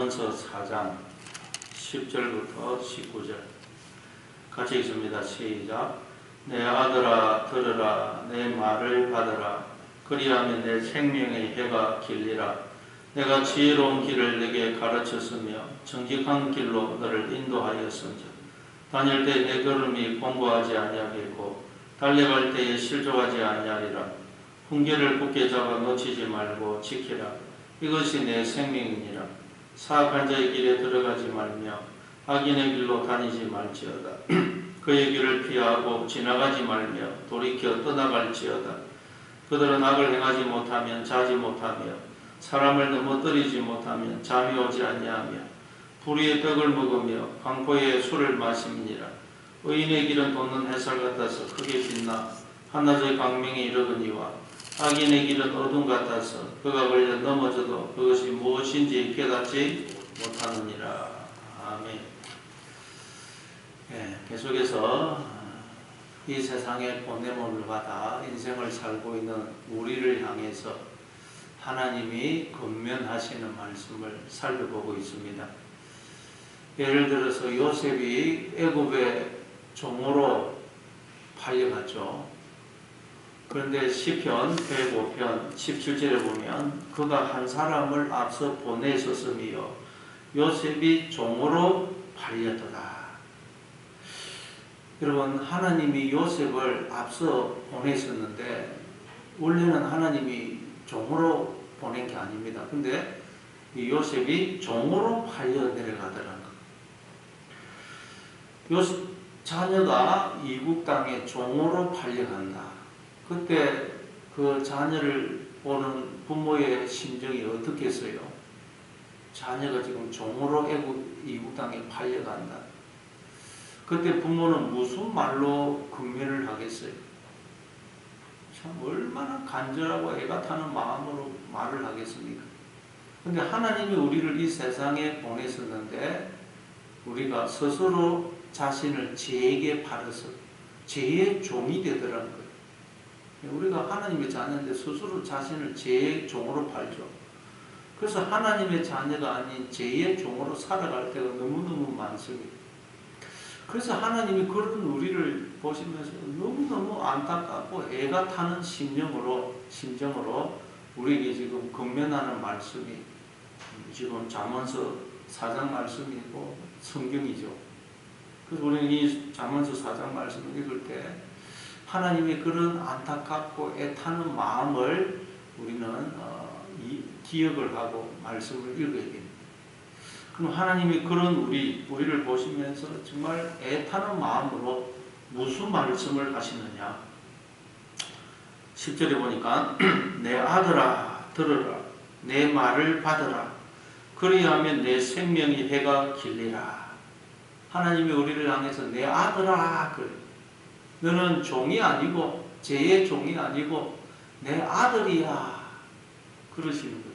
전서 4장 10절부터 19절 같이 읽습니다. 시작. 내 아들아 들으라. 내 말을 받으라. 그리하면 내 생명의 해가 길리라. 내가 지혜로운 길을 내게 가르쳤으며 정직한 길로 너를 인도하였은즉 다닐 때 내 걸음이 공고하지 아니하겠고 달려갈 때에 실족하지 아니하리라. 훈계를 굳게 잡아 놓치지 말고 지키라. 이것이 내 생명이니라. 사악한 자의 길에 들어가지 말며 악인의 길로 다니지 말지어다. 그의 길을 피하고 지나가지 말며 돌이켜 떠나갈지어다. 그들은 악을 행하지 못하면 자지 못하며 사람을 넘어뜨리지 못하면 잠이 오지 아니하며 불의의 떡을 먹으며 광포의 술을 마심이니라. 의인의 길은 돋는 햇살 같아서 크게 빛나 한낮의 광명이 이르거니와 악인의 길은 어둠 같아서 그가 걸려 넘어져도 그것이 무엇인지 깨닫지 못하느니라. 아멘. 계속해서 이 세상에 보냄을 받아 인생을 살고 있는 우리를 향해서 하나님이 권면하시는 말씀을 살펴보고 있습니다. 예를 들어서 요셉이 애굽의 종으로 팔려갔죠. 그런데 시편 105편 17절에 보면 그가 한 사람을 앞서 보내셨으며 요셉이 종으로 팔렸더라. 여러분, 하나님이 요셉을 앞서 보내셨는데 원래는 하나님이 종으로 보낸 게 아닙니다. 근데 이 요셉이 종으로 팔려 내려가더라는 거. 요셉 자녀가 이국 땅에 종으로 팔려간다. 그때 그 자녀를 보는 부모의 심정이 어떻겠어요? 자녀가 지금 종으로 이국 땅에 팔려간다. 그때 부모는 무슨 말로 권면을 하겠어요? 참 얼마나 간절하고 애가 타는 마음으로 말을 하겠습니까? 근데 하나님이 우리를 이 세상에 보냈었는데 우리가 스스로 자신을 죄에게 팔아서 죄의 종이 되더라는 거예요. 우리가 하나님의 자녀인데 스스로 자신을 죄의 종으로 팔죠. 그래서 하나님의 자녀가 아닌 죄의 종으로 살아갈 때가 너무너무 많습니다. 그래서 하나님이 그런 우리를 보시면서 너무너무 안타깝고 애가 타는 심정으로 우리에게 지금 권면하는 말씀이 지금 잠언서 4장 말씀이고 성경이죠. 그래서 우리는 이 잠언서 4장 말씀을 읽을 때 하나님의 그런 안타깝고 애타는 마음을 우리는 기억을 하고 말씀을 읽어야 됩니다. 그럼 하나님이 그런 우리를 보시면서 정말 애타는 마음으로 무슨 말씀을 하시느냐. 10절에 보니까 내 아들아 들으라. 내 말을 받으라. 그리하면 내 생명의 해가 길리라. 하나님이 우리를 향해서 내 아들아 그래. 너는 종이 아니고 죄의 종이 아니고 내 아들이야. 그러시는 거예요.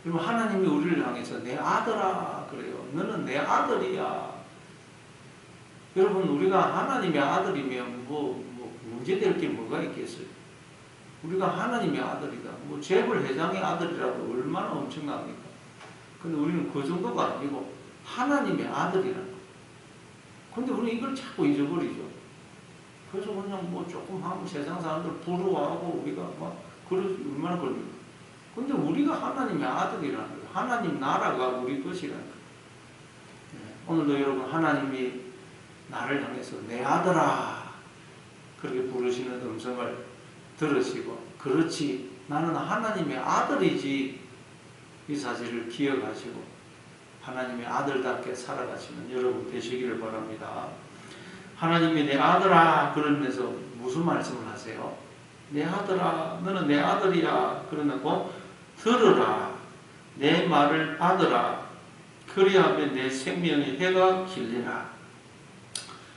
그리고 하나님이 우리를 향해서 내 아들아 그래요. 너는 내 아들이야. 여러분, 우리가 하나님의 아들이면 문제될 게 뭐가 있겠어요? 우리가 하나님의 아들이다. 재벌 회장의 아들이라도 얼마나 엄청납니까? 근데 우리는 그 정도가 아니고 하나님의 아들이라는 거예요. 근데 우리는 이걸 자꾸 잊어버리죠. 그래서 그냥 조금 하면 세상 사람들 부러워하고 우리가 얼마나 걸립니까? 근데 우리가 하나님의 아들이라는 거예요. 하나님 나라가 우리 것이라는 거예요. 오늘도 여러분, 하나님이 나를 향해서 내 아들아 그렇게 부르시는 음성을 들으시고, 그렇지 나는 하나님의 아들이지, 이 사실을 기억하시고 하나님의 아들답게 살아가시는 여러분 되시기를 바랍니다. 하나님이 내 아들아 그러면서 무슨 말씀을 하세요? 내 아들아 너는 내 아들이야. 그러고 들으라. 내 말을 받으라. 그리하면 내 생명의 해가 길리라.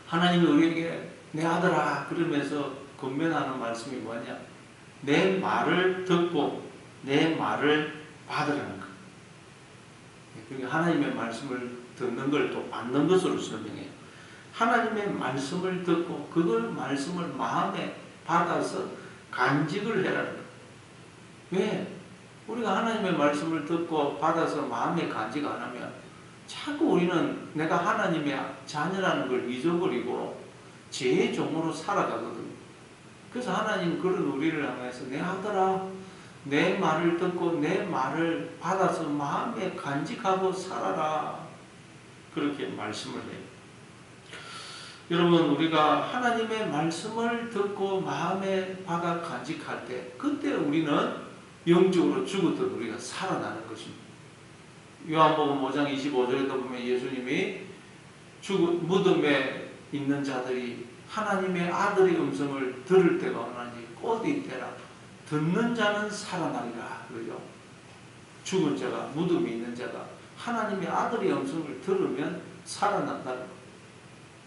하나님이 우리에게 내 아들아 그러면서 권면하는 말씀이 뭐냐? 내 말을 듣고 내 말을 받으라는 것. 그러니까 하나님의 말씀을 듣는 걸 또 받는 것으로 설명해요. 하나님의 말씀을 듣고 그걸 말씀을 마음에 받아서 간직을 해라는 거예요. 왜? 우리가 하나님의 말씀을 듣고 받아서 마음에 간직 안 하면 자꾸 우리는 내가 하나님의 자녀라는 걸 잊어버리고 죄의 종으로 살아가거든요. 그래서 하나님 그런 우리를 향해서 내 아들아 내 말을 듣고 내 말을 받아서 마음에 간직하고 살아라 그렇게 말씀을 해요. 여러분 우리가 하나님의 말씀을 듣고 마음에 박아 간직할 때 그때 우리는 영적으로 죽었던 우리가 살아나는 것입니다. 요한복음 5장 25절에도 보면 예수님이 무덤에 있는 자들이 하나님의 아들의 음성을 들을 때가 오나니 곧 이때라 듣는 자는 살아나리라 그러죠. 죽은 자가 무덤에 있는 자가 하나님의 아들의 음성을 들으면 살아난다는 거예요.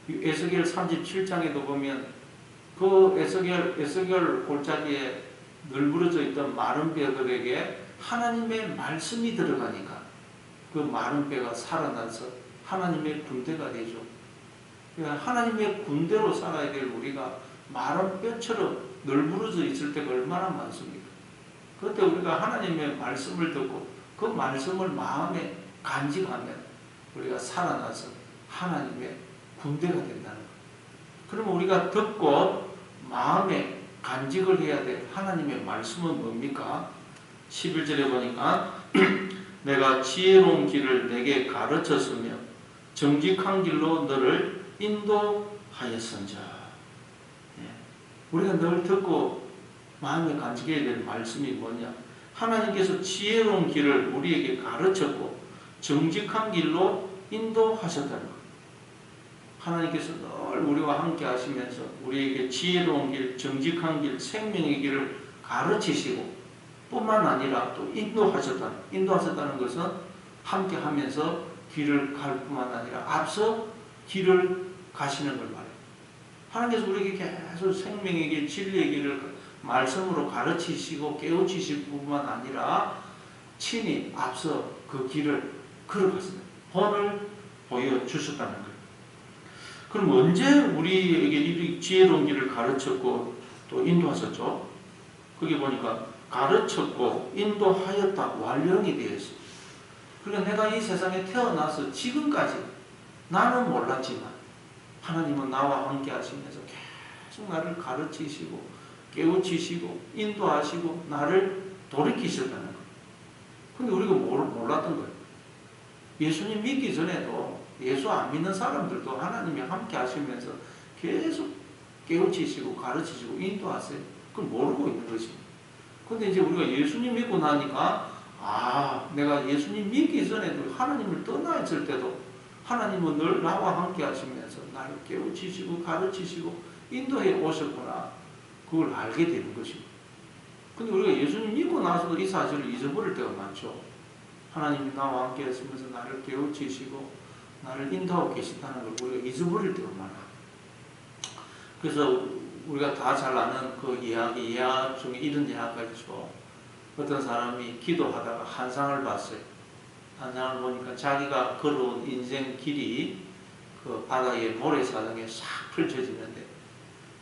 에스겔 37장에도 보면 그 에스겔 골짜기에 널브러져 있던 마른 뼈들에게 하나님의 말씀이 들어가니까 그 마른 뼈가 살아나서 하나님의 군대가 되죠. 그러니까 하나님의 군대로 살아야 될 우리가 마른 뼈처럼 널브러져 있을 때가 얼마나 많습니까? 그때 우리가 하나님의 말씀을 듣고 그 말씀을 마음에 간직하면 우리가 살아나서 하나님의 군대가 된다는 거예요. 그러면 우리가 듣고 마음에 간직을 해야 될 하나님의 말씀은 뭡니까? 11절에 보니까 내가 지혜로운 길을 내게 가르쳤으며 정직한 길로 너를 인도하였은자. 우리가 늘 듣고 마음에 간직해야 될 말씀이 뭐냐? 하나님께서 지혜로운 길을 우리에게 가르쳤고 정직한 길로 인도하셨다는 것. 하나님께서 늘 우리와 함께 하시면서 우리에게 지혜로운 길, 정직한 길, 생명의 길을 가르치시고 뿐만 아니라 또 인도하셨다는 것은 함께 하면서 길을 갈 뿐만 아니라 앞서 길을 가시는 걸 말해요. 하나님께서 우리에게 계속 생명의 길, 진리의 길을 말씀으로 가르치시고 깨우치실 뿐만 아니라 친히 앞서 그 길을 걸어갔습니다. 본을 보여주셨다는 거예요. 그럼 언제 우리에게 이 지혜로운 길을 가르쳤고 또 인도하셨죠? 거기 보니까 가르쳤고 인도하였다 완령이 되었어요. 그러니까 내가 이 세상에 태어나서 지금까지 나는 몰랐지만 하나님은 나와 함께 하시면서 계속 나를 가르치시고 깨우치시고 인도하시고 나를 돌이키셨다는 거예요. 근데 우리가 몰랐던 거예요. 예수님 믿기 전에도 예수 안 믿는 사람들도 하나님이 함께 하시면서 계속 깨우치시고 가르치시고 인도하세요. 그걸 모르고 있는 것입니다. 근데 이제 우리가 예수님 믿고 나니까 내가 예수님 믿기 전에도 하나님을 떠나 있을 때도 하나님은 늘 나와 함께 하시면서 나를 깨우치시고 가르치시고 인도해 오셨구나. 그걸 알게 되는 것입니다. 근데 우리가 예수님 믿고 나서도 이 사실을 잊어버릴 때가 많죠. 하나님이 나와 함께 하시면서 나를 깨우치시고 나를 인도하고 계신다는 걸 우리가 잊어버릴 때가 많아. 그래서 우리가 다 잘 아는 그 예약 중에 이런 예화가 있죠. 어떤 사람이 기도하다가 환상을 봤어요. 환상을 보니까 자기가 걸어온 인생 길이 그 바다의 모래사장에 싹 펼쳐지는데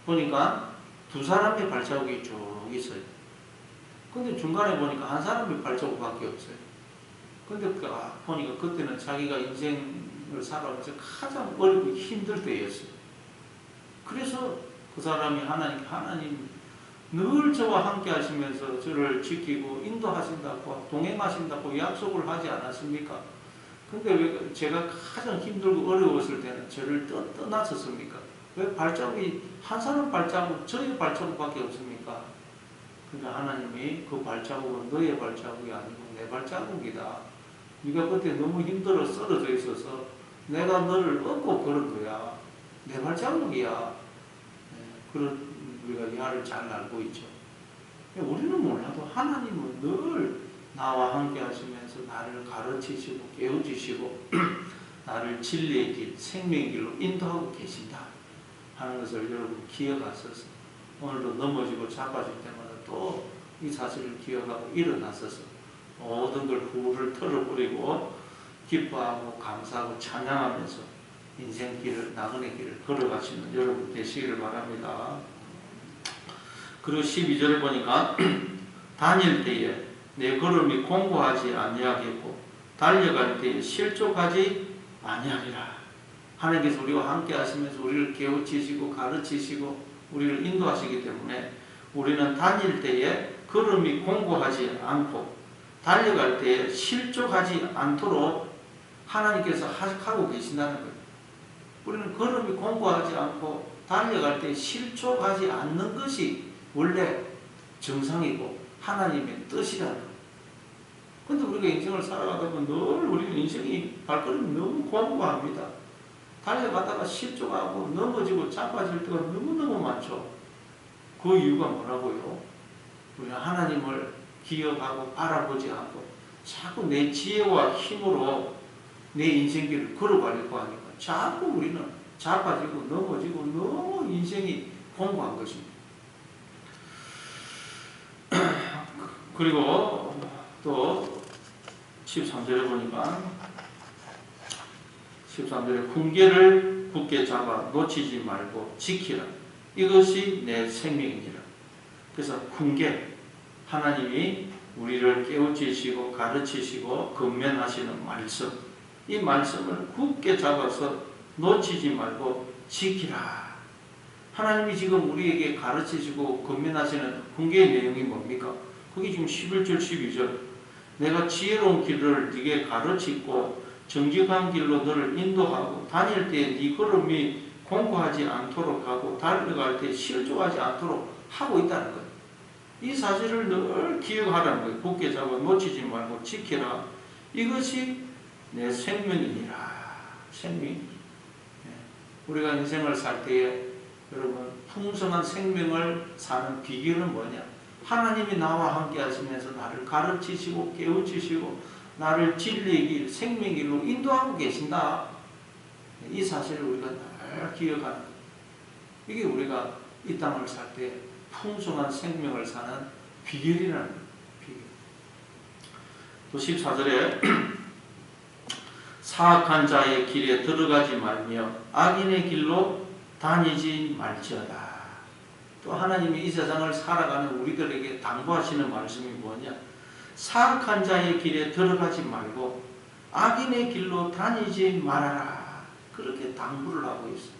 보니까 두 사람의 발자국이 쭉 있어요. 근데 중간에 보니까 한 사람의 발자국밖에 없어요. 근데 보니까 그때는 자기가 인생을 살아오면서 가장 어렵고 힘들 때였어요. 그래서 그 사람이 하나님 늘 저와 함께 하시면서 저를 지키고 인도하신다고 동행하신다고 약속을 하지 않았습니까? 근데 왜 제가 가장 힘들고 어려웠을 때는 저를 떠나셨습니까? 왜 발자국이 한 사람 발자국 저의 발자국밖에 없습니까? 그러니까 하나님이 그 발자국은 너의 발자국이 아니고 내 발자국이다. 네가 그때 너무 힘들어 쓰러져 있어서 내가 너를 업고 걸은 거야. 내 발자국이야. 그런 우리가 이하를 잘 알고 있죠. 우리는 몰라도 하나님은 늘 나와 함께 하시면서 나를 가르치시고 깨우치시고 나를 진리의 길, 생명의 길로 인도하고 계신다 하는 것을 여러분 기억하셔서 오늘도 넘어지고 자빠질 때마다 또 이 사실을 기억하고 일어나셔서 모든 걸 후를 털어버리고 기뻐하고 감사하고 찬양하면서 인생길을 나그네 길을 걸어가시는 여러분 되시기를 바랍니다. 그리고 12절에 보니까 다닐 때에 내 걸음이 공고하지 아니하겠고 달려갈 때에 실족하지 아니하리라. 하나님께서 우리와 함께 하시면서 우리를 깨우치시고 가르치시고 우리를 인도하시기 때문에 우리는 다닐 때에 걸음이 공고하지 않고 달려갈 때에 실족하지 않도록 하나님께서 하고 계신다는 거예요. 우리는 걸음이 공고하지 않고 달려갈 때 실족하지 않는 것이 원래 정상이고 하나님의 뜻이라는 거예요. 근데 우리가 인생을 살아가다 보면 늘 우리는 인생이 발걸음이 너무 공고합니다. 달려가다가 실족하고 넘어지고 자빠질 때가 너무너무 많죠. 그 이유가 뭐라고요? 우리는 하나님을 기억하고 바라보지 않고 자꾸 내 지혜와 힘으로 내 인생길을 걸어가려고 하니까 자꾸 우리는 자빠지고 넘어지고 너무 인생이 공고한 것입니다. 그리고 또 13절에 보니까 13절에 훈계를 굳게 잡아 놓치지 말고 지키라. 이것이 내 생명이니라. 그래서 훈계, 하나님이 우리를 깨우치시고 가르치시고 건면하시는 말씀, 이 말씀을 굳게 잡아서 놓치지 말고 지키라. 하나님이 지금 우리에게 가르치시고 건면하시는 훈계의 내용이 뭡니까? 그게 지금 11절 12절 내가 지혜로운 길을 네게 가르치고 정직한 길로 너를 인도하고 다닐 때 네 걸음이 공고하지 않도록 하고 달려갈 때 실족하지 않도록 하고 있다는 거예요. 이 사실을 늘 기억하라는 거예요. 굳게 잡아 놓치지 말고 지키라. 이것이 내 생명이니라. 생명. 우리가 인생을 살 때에 여러분 풍성한 생명을 사는 비결은 뭐냐? 하나님이 나와 함께 하시면서 나를 가르치시고 깨우치시고 나를 진리의 길, 생명의 길로 인도하고 계신다. 이 사실을 우리가 늘 기억하는 거예요. 이게 우리가 이 땅을 살 때 풍성한 생명을 사는 비결이라는 비결. 또 14절에 사악한 자의 길에 들어가지 말며 악인의 길로 다니지 말지어다. 또 하나님이 이 세상을 살아가는 우리들에게 당부하시는 말씀이 뭐냐? 사악한 자의 길에 들어가지 말고 악인의 길로 다니지 말아라. 그렇게 당부를 하고 있어요.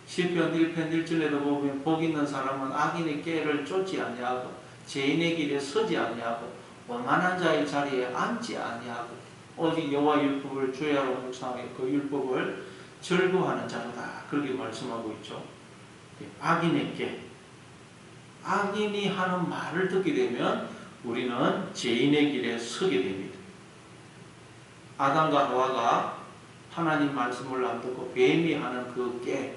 시편 1편 1절에도 보면 복 있는 사람은 악인의 꾀를 쫓지 아니하고 죄인의 길에 서지 아니하고 원만한 자의 자리에 앉지 아니하고 오직 여호와 율법을 주야로 묵상하여 그 율법을 즐거워하는 자로다. 그렇게 말씀하고 있죠. 악인의 꾀, 악인이 하는 말을 듣게 되면 우리는 죄인의 길에 서게 됩니다. 아담과 하와가 하나님 말씀을 안 듣고 뱀이 하는 그 꾀,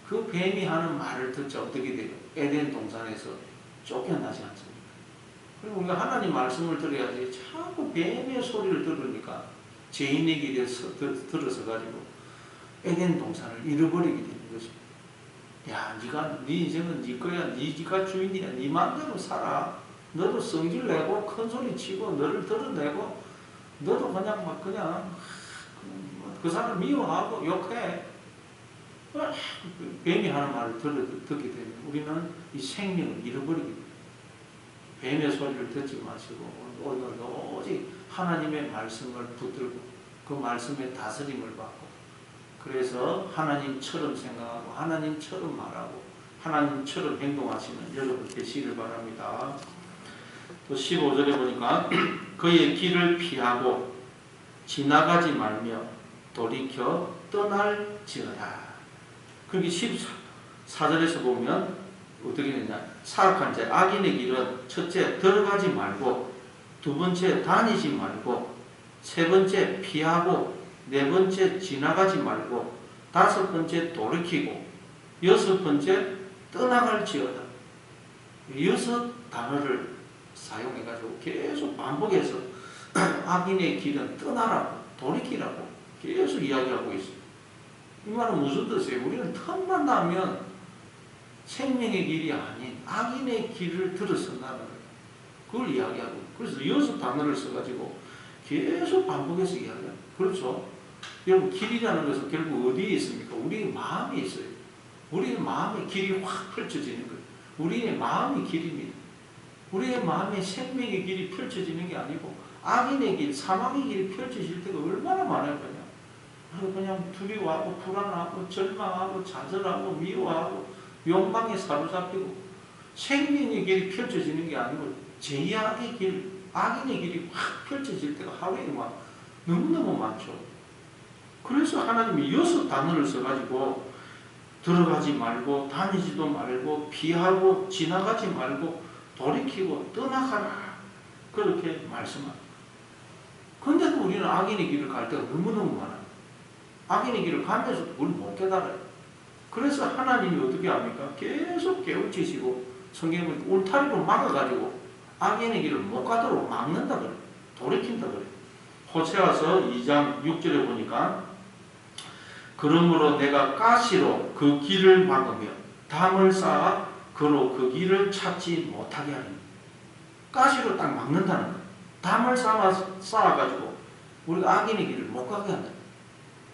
그 뱀이 하는 말을 듣자 어떻게 돼요? 에덴 동산에서 쫓겨나지 않습니까? 그리고 우리가 하나님 말씀을 들어야지 자꾸 뱀의 소리를 들으니까 죄인의 길에 들어서 가지고 에덴 동산을 잃어버리게 되는 것입니다. 야, 네 인생은 네 거야. 네가 주인이야. 네 마음대로 살아. 너도 성질 내고 큰 소리 치고 너를 드러내고 너도 그냥 그 사람 미워하고 욕해. 뱀이 하는 말을 듣게 되면 우리는 이 생명을 잃어버리게 됩니다. 뱀의 소리를 듣지 마시고 오직 하나님의 말씀을 붙들고 그 말씀의 다스림을 받고 그래서 하나님처럼 생각하고 하나님처럼 말하고 하나님처럼 행동하시는 여러분 되시기를 바랍니다. 또 15절에 보니까 그의 길을 피하고 지나가지 말며 돌이켜 떠날지어다. 그게 14절에서 보면 어떻게 되냐? 사악한 자, 악인의 길은 첫째 들어가지 말고 두 번째 다니지 말고 세 번째 피하고 네 번째 지나가지 말고 다섯 번째 돌이키고 여섯 번째 떠나갈지어다. 여섯 단어를 사용해가지고 계속 반복해서 악인의 길은 떠나라고 돌이키라고 계속 이야기하고 있어요. 이 말은 무슨 뜻이에요? 우리는 틈만 나면 생명의 길이 아닌 악인의 길을 들어선다는 거예요. 그걸 이야기하고 그래서 여섯 단어를 써가지고 계속 반복해서 이야기해요. 그렇죠? 여러분 길이라는 것은 결국 어디에 있습니까? 우리의 마음에 있어요. 우리의 마음의 길이 확 펼쳐지는 거예요. 우리의 마음이 길입니다. 우리의 마음에 생명의 길이 펼쳐지는 게 아니고 악인의 길, 사망의 길이 펼쳐질 때가 얼마나 많을 거냐. 그냥 두려워하고 불안하고 절망하고 좌절하고 미워하고 욕망에 사로잡히고 생명의 길이 펼쳐지는 게 아니고 제약의 길, 악인의 길이 확 펼쳐질 때가 하루에 막 너무너무 많죠. 그래서 하나님이 6단어를 써가지고 들어가지 말고 다니지도 말고 피하고 지나가지 말고 돌이키고 떠나가라 그렇게 말씀합니다. 근데도 우리는 악인의 길을 갈 때가 너무너무 많아요. 악인의 길을 가면서도 그걸 못 깨달아요. 그래서 하나님이 어떻게 합니까? 계속 깨우치시고 성경을 울타리로 막아가지고 악인의 길을 못 가도록 막는다 그래요. 돌이킨다 그래요. 호세아서 2장 6절에 보니까 그러므로 내가 가시로 그 길을 막으며 담을 쌓아 그로 그 길을 찾지 못하게 하리니. 가시로 딱 막는다는 거예요. 담을 쌓아가지고 우리가 악인의 길을 못 가게 한다.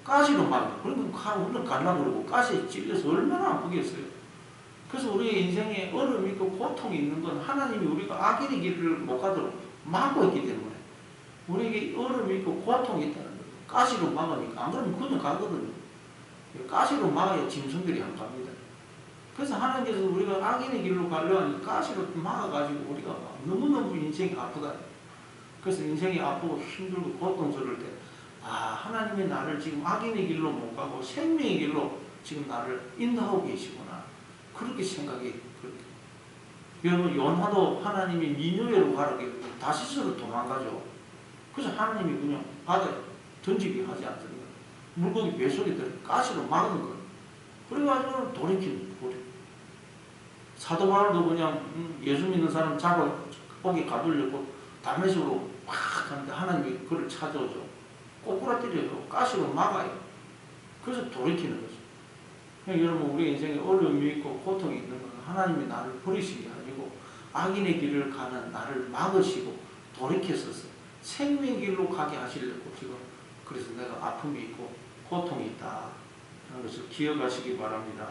가시로 막아. 그러면 우리는 가려고 그러고 가시에 찔려서 얼마나 아프겠어요. 그래서 우리의 인생에 어려움이 있고 고통이 있는 건 하나님이 우리가 악인의 길을 못 가도록 막고 있기 때문에 우리에게 어려움이 있고 고통이 있다는 거예요. 가시로 막으니까. 안 그러면 그냥 가거든요. 가시로 막아야 짐승들이 안 갑니다. 그래서 하나님께서 우리가 악인의 길로 가려 하니 가시로 막아가지고 우리가 너무너무 인생이 아프다. 그래서 인생이 아프고 힘들고 고통스러울 때 하나님이 나를 지금 악인의 길로 못 가고 생명의 길로 지금 나를 인도하고 계시구나. 그렇게 생각이 그렇게. 여러분 요나도 하나님이 니느웨로 가라고 다시스로 도망가죠. 그래서 하나님이 그냥 바다에 던지게 하지 않습니까? 물고기 뱃속에 들어 가시로 막는 거예요. 그래가지고 돌이키는 거예요. 사도 바울도 그냥 예수 믿는 사람 잡아 거기 가두려고 다메섹으로 확 가는데 하나님이 그를 찾아오죠. 꼬꾸라뜨려요. 가시로 막아요. 그래서 돌이키는 거죠. 그러니까 여러분 우리 인생에 어려움이 있고 고통이 있는 건 하나님이 나를 버리신 게 아니고 악인의 길을 가는 나를 막으시고 돌이켰었어. 생명의 길로 가게 하시려고 지금 그래서 내가 아픔이 있고 고통이 있다 하는 것을 기억하시기 바랍니다.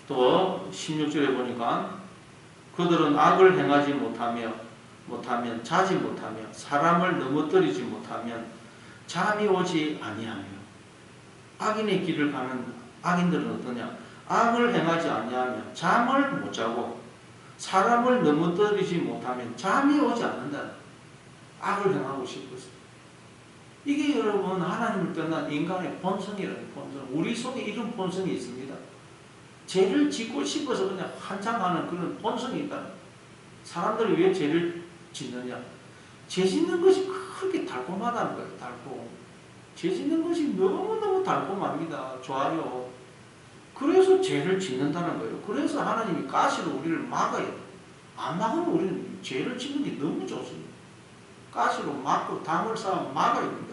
또 16절에 보니까 그들은 악을 행하지 못하면 자지 못하며 사람을 넘어뜨리지 못하면 잠이 오지 아니하며. 악인의 길을 가는 악인들은 어떠냐? 악을 행하지 아니하며 잠을 못 자고 사람을 넘어뜨리지 못하면 잠이 오지 않는다. 악을 행하고 싶어서. 이게 여러분 하나님을 떠난 인간의 본성이라는 본성. 우리 속에 이런 본성이 있습니다. 죄를 짓고 싶어서 그냥 환장하는 그런 본성이 있다. 사람들이 왜 죄를 짓느냐? 죄 짓는 것이 그렇게 달콤하다는 거예요. 달콤. 죄 짓는 것이 너무너무 달콤합니다. 좋아요. 그래서 죄를 짓는다는 거예요. 그래서 하나님이 가시로 우리를 막아야 돼요. 안 막으면 우리는 죄를 짓는 게 너무 좋습니다. 가시로 막고 담을 쌓아 막아야 됩니다.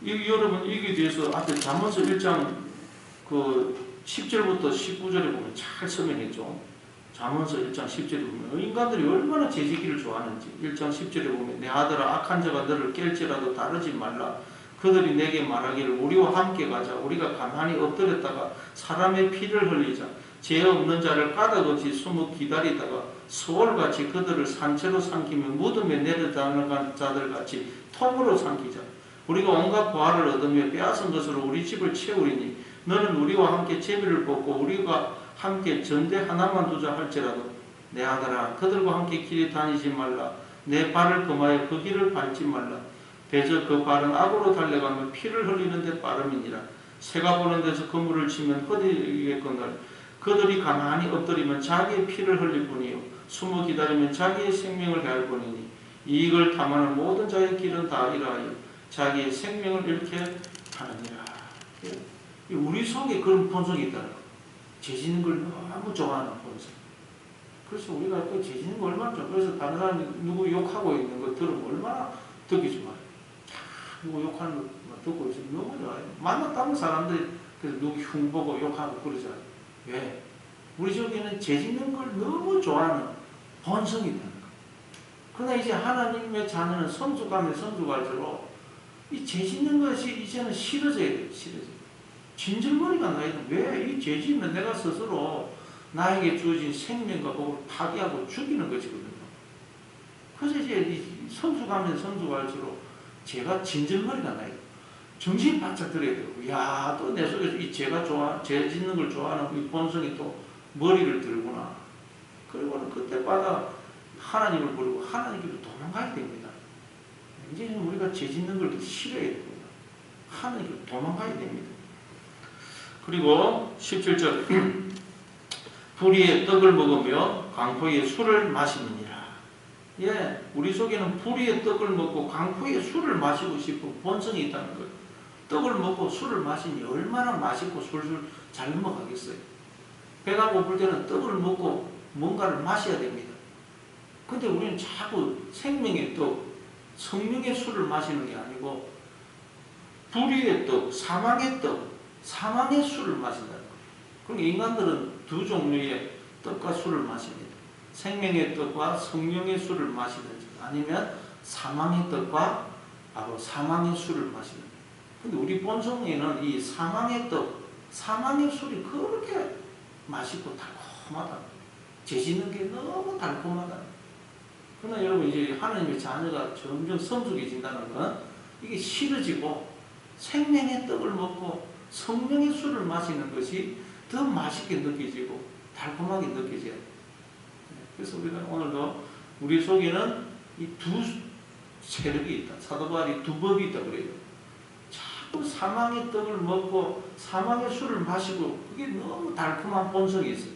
여러분 이게 대해서 앞에 잠언서 1장 10절부터 19절에 보면 잘 설명했죠. 잠언서 1장 10절에 보면 인간들이 얼마나 죄짓기를 좋아하는지 1장 10절에 보면 내 아들아 악한 자가 너를 깰지라도 다르지 말라. 그들이 내게 말하기를 우리와 함께 가자. 우리가 가만히 엎드렸다가 사람의 피를 흘리자. 죄 없는 자를 까닭없이 숨어 기다리다가 소울같이 그들을 산채로 삼키며 무덤에 내려다는 자들같이 통으로 삼키자. 우리가 온갖 보화를 얻으며 빼앗은 것으로 우리 집을 채우리니 너는 우리와 함께 제비를 뽑고 우리가 함께 전대 하나만 두자 할지라도 내 아들아 그들과 함께 길에 다니지 말라. 내 발을 금하여 그 길을 밟지 말라. 대저 그 발은 악으로 달려가며 피를 흘리는 데 빠름이니라. 새가 보는 데서 그물을 치면 허리겠거늘 그들이 가만히 엎드리면 자기의 피를 흘릴 뿐이요 숨어 기다리면 자기의 생명을 해할 뿐이니 이익을 탐하는 모든 자의 길은 다 이러하여 자기의 생명을 잃게 하느니라. 우리 속에 그런 본성이 있다는 거예요. 죄 짓는 걸 너무 좋아하는 본성. 그래서 우리가 또 죄 짓는 거 얼마나 좋아. 그래서 다른 사람이 누구 욕하고 있는 거 들으면 얼마나 듣기 좋아요. 누구 욕하는 거 듣고 있으면 너무 좋아요. 만났다는 사람들이 그래서 누구 흉보고 욕하고 그러잖아요. 왜? 우리 속에는 죄 짓는 걸 너무 좋아하는 본성이 있다는 거예요. 그러나 이제 하나님의 자녀는 성숙하면 성숙할수록 이 죄 짓는 것이 이제는 싫어져야 돼요. 싫어져요. 진절머리가 나야 돼. 왜 이 죄 짓면 내가 스스로 나에게 주어진 생명과 복을 파괴하고 죽이는 것이거든요. 그래서 이제 성수 가면 성수 갈수록 제가 진절머리가 나요. 정신이 바짝 들어야 되고, 야, 또 내 속에서 이 죄 짓는 걸 좋아하는 이 본성이 또 머리를 들구나. 그리고는 그때마다 하나님을 부르고 하나님께로 도망가야 됩니다. 이제는 우리가 죄 짓는 걸 싫어야 됩니다. 하나님께로 도망가야 됩니다. 그리고 17절 불의의 떡을 먹으며 강포의 술을 마시느니라. 예, 우리 속에는 불의의 떡을 먹고 강포의 술을 마시고 싶은 본성이 있다는 거예요. 떡을 먹고 술을 마시니 얼마나 맛있고 술술 잘 넘어가겠어요. 배가 고플 때는 떡을 먹고 뭔가를 마셔야 됩니다. 근데 우리는 자꾸 생명의 떡, 성령의 술을 마시는 게 아니고 불의의 떡, 사망의 떡, 사망의 술을 마신다는 거예요. 그러니까 인간들은 두 종류의 떡과 술을 마십니다. 생명의 떡과 성령의 술을 마시든지 아니면 사망의 떡과 바로 사망의 술을 마시는 거예요. 근데 우리 본성에는 이 사망의 떡, 사망의 술이 그렇게 맛있고 달콤하다. 죄 짓는 게 너무 달콤하다. 그러나 여러분 이제 하나님의 자녀가 점점 성숙해진다는 건 이게 싫어지고 생명의 떡을 먹고 성령의 술을 마시는 것이 더 맛있게 느껴지고 달콤하게 느껴져요. 그래서 우리가 오늘도 우리 속에는 이 두 세력이 있다. 사도 바울이 두 법이 있다 그래요. 자꾸 사망의 떡을 먹고 사망의 술을 마시고 그게 너무 달콤한 본성이 있어요.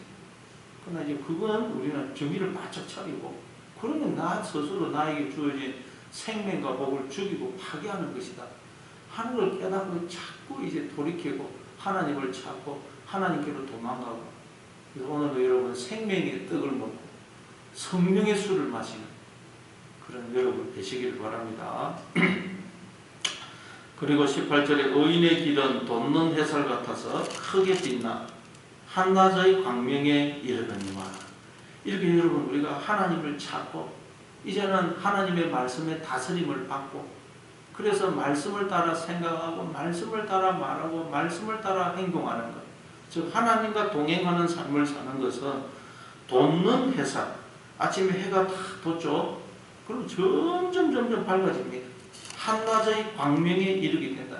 그러나 이제 그건 우리는 정신을 바짝 차리고 그러면 나 스스로 나에게 주어진 생명과 복을 죽이고 파괴하는 것이다 하는 걸 깨닫고 자꾸 이제 돌이키고 하나님을 찾고 하나님께로 도망가고. 그래서 오늘도 여러분 생명의 떡을 먹고 성령의 술을 마시는 그런 여러분 되시길 바랍니다. 그리고 18절에 의인의 길은 돋는 햇살 같아서 크게 빛나 한낮의 광명에 이르거니와. 이렇게 여러분 우리가 하나님을 찾고 이제는 하나님의 말씀에 다스림을 받고 그래서 말씀을 따라 생각하고 말씀을 따라 말하고 말씀을 따라 행동하는 것, 즉 하나님과 동행하는 삶을 사는 것은 돋는 햇살, 아침에 해가 탁 돋죠. 그럼 점점 밝아집니다. 한낮의 광명에 이르게 된다.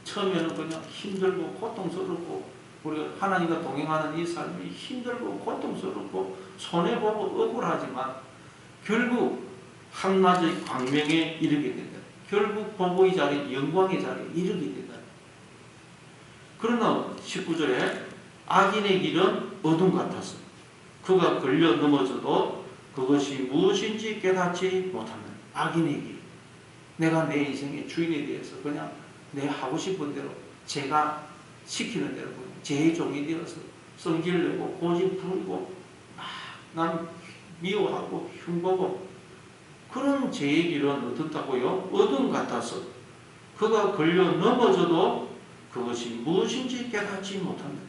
처음에는 그냥 힘들고 고통스럽고 우리가 하나님과 동행하는 이 삶이 힘들고 고통스럽고 손해보고 억울하지만 결국 한낮의 광명에 이르게 된다. 결국 복의 자리, 영광의 자리에 이르게 된다. 그러나 19절에 악인의 길은 어둠 같아서 그가 걸려 넘어져도 그것이 무엇인지 깨닫지 못한다. 악인의 길. 내가 내 인생의 주인에 대해서 그냥 내 하고 싶은 대로 제가 시키는 대로 제 종이 되어서 성질내고 고집 부리고 남 미워하고 흉보고 그런 죄의 길은 어떻다고요? 어둠 같아서 그가 걸려 넘어져도 그것이 무엇인지 깨닫지 못한다.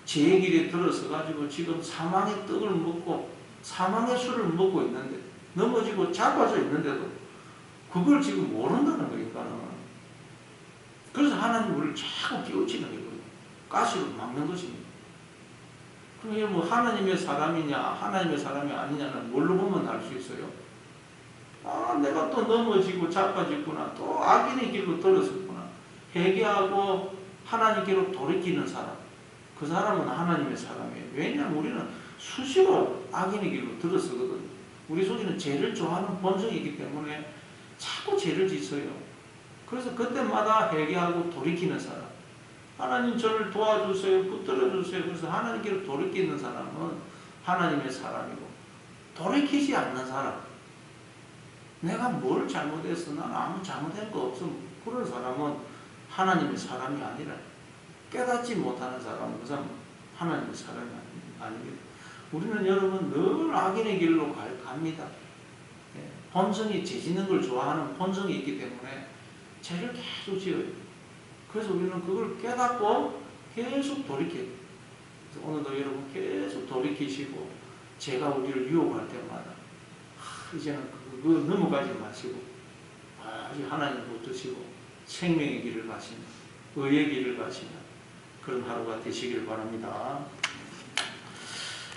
죄의 길에 들어서 가지고 지금 사망의 떡을 먹고 사망의 술을 먹고 있는데 넘어지고 자빠져 있는데도 그걸 지금 모른다는 거니까. 그래서 하나님 우리를 자꾸 깨우치는 거예요. 가시로 막는 것입니다. 그럼 뭐 하나님의 사람이냐 하나님의 사람이 아니냐는 뭘로 보면 알 수 있어요? 아, 내가 또 넘어지고 자빠졌구나. 또 악인의 길로 들어섰구나. 회개하고 하나님께로 돌이키는 사람. 그 사람은 하나님의 사람이에요. 왜냐하면 우리는 수시로 악인의 길로 들어서거든요. 우리 속에는 죄를 좋아하는 본성이 있기 때문에 자꾸 죄를 짓어요. 그래서 그때마다 회개하고 돌이키는 사람. 하나님 저를 도와주세요. 붙들어주세요. 그래서 하나님께로 돌이키는 사람은 하나님의 사람이고 돌이키지 않는 사람. 내가 뭘 잘못했어? 나는 아무 잘못한 거 없어. 그런 사람은 하나님의 사람이 아니라 깨닫지 못하는 사람은 그 사람은 하나님의 사람이 아닙니다. 우리는 여러분 늘 악인의 길로 갑니다. 본성이 죄 짓는 걸 좋아하는 본성이 있기 때문에 죄를 계속 지어요. 그래서 우리는 그걸 깨닫고 계속 돌이켜요. 그래서 오늘도 여러분 계속 돌이키시고 죄가 우리를 유혹할 때마다 이제는 그거 넘어가지 마시고 아주 하나님 붙드시고 생명의 길을 가시는 의의 길을 가시는 그런 하루가 되시길 바랍니다.